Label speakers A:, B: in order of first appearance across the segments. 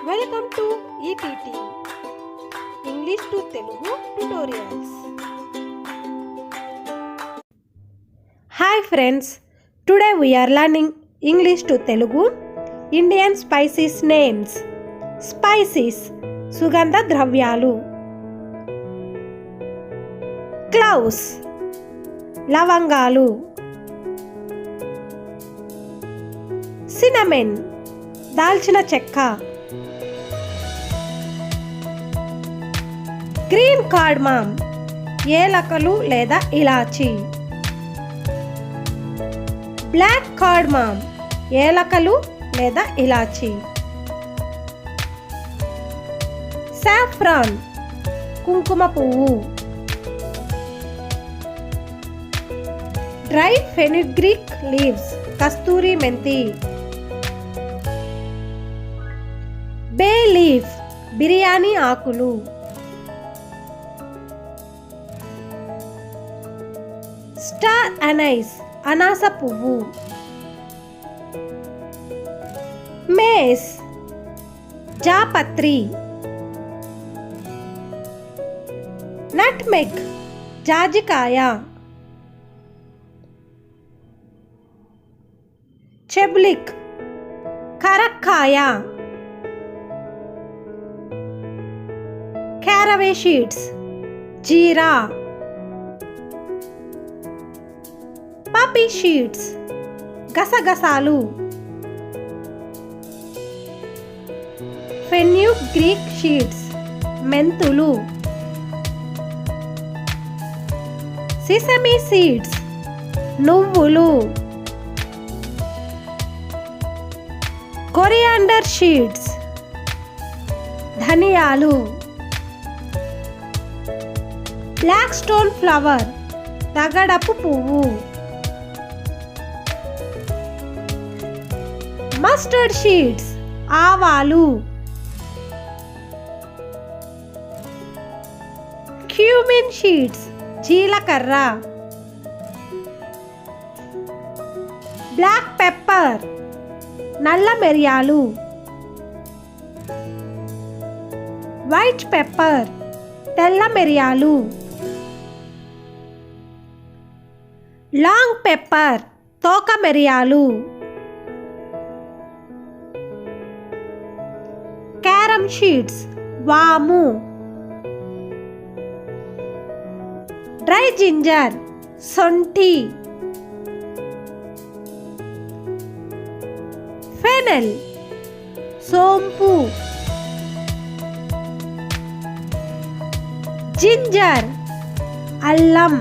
A: Welcome to ETT English to Telugu tutorials. Hi friends, today we are learning English to Telugu Indian spices names. Spices సుగంధ ద్రవ్యాలు. Cloves లవంగాలు. సినమెన్ దాల్చిన చెక్క. Green cardamom ఏలకలు లేదా ఇలాచి. Black cardamom ఏలకలు లేదా ఇలాచి. Saffron కుంకుమ పువ్వు. డ్రై ఫెనుగ్రీక్ లీవ్స్ కస్తూరి మెంతి. బే లీఫ్ బిర్యానీ ఆకులు. స్టార్ అనైస్ అనాస పువ్వు. మేస్ జాపత్రి. నట్మెగ్ జాజికాయ. చెబ్లిక్ కరక్కాయ. క్యారవే సీడ్స్ జీరా. పాపీ సీడ్స్ గసగసాలు. ఫెన్యుగ్రీక్ సీడ్స్ మెంతులు. సిసమి సీడ్స్ నువ్వులు. కొరియాండర్ సీడ్స్ ధనియాలు. బ్లాక్ స్టోన్ ఫ్లవర్ తగడపు పువ్వు. మస్టర్డ్ సీడ్స్ ఆవాలు. క్యూమిన్ సీడ్స్ జీలకర్ర. బ్లాక్ పెప్పర్ నల్ల మిరియాలు. వైట్ పెప్పర్ తెల్ల మిరియాలు. లాంగ్ పెప్పర్ తోక మిరియాలు. క్యారమ్ సీడ్స్ వాము. డ్రై జింజర్ సొంఠి. ఫెనెల్ సోంపు. జింజర్ అల్లం.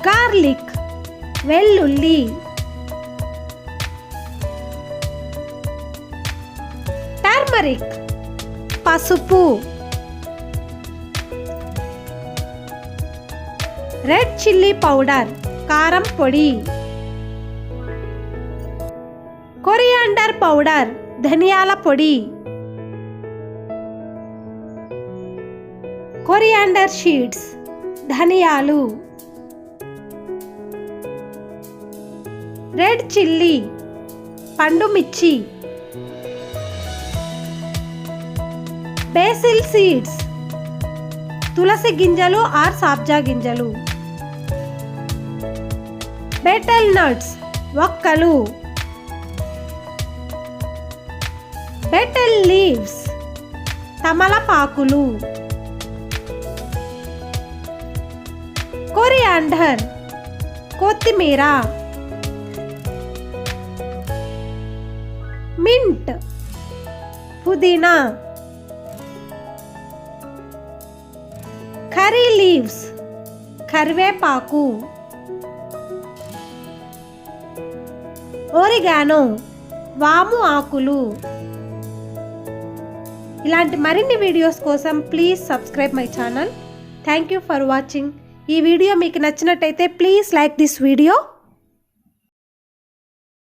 A: గార్లిక్ వెల్లుల్లి. టర్మరిక్ పసుపు. రెడ్ చిల్లీ పౌడర్ కారం పొడి. కొరియాండర్ పౌడర్ ధనియాల పొడి. కొరియాండర్ సీడ్స్ ధనియాలు. రెడ్ చిల్లీ పండు మిర్చి. బేసిల్ సీడ్స్ తులసి గింజలు ఆర్ సాబ్జా గింజలు. బెటల్ నట్స్ వక్కలు. బెటల్ లీవ్స్ తమలపాకులు. కొరియాండర్ కొత్తిమీర. మింట్ పుదీనా. కర్రీ లీవ్స్ కరివేపాకు. ఒరిగానో వాము ఆకులు. ఇలాంటి మరిన్ని వీడియోస్ కోసం please subscribe my channel. Thank you for watching. ఈ వీడియో మీకు నచ్చినట్టయితే ప్లీజ్ లైక్ దిస్ వీడియో.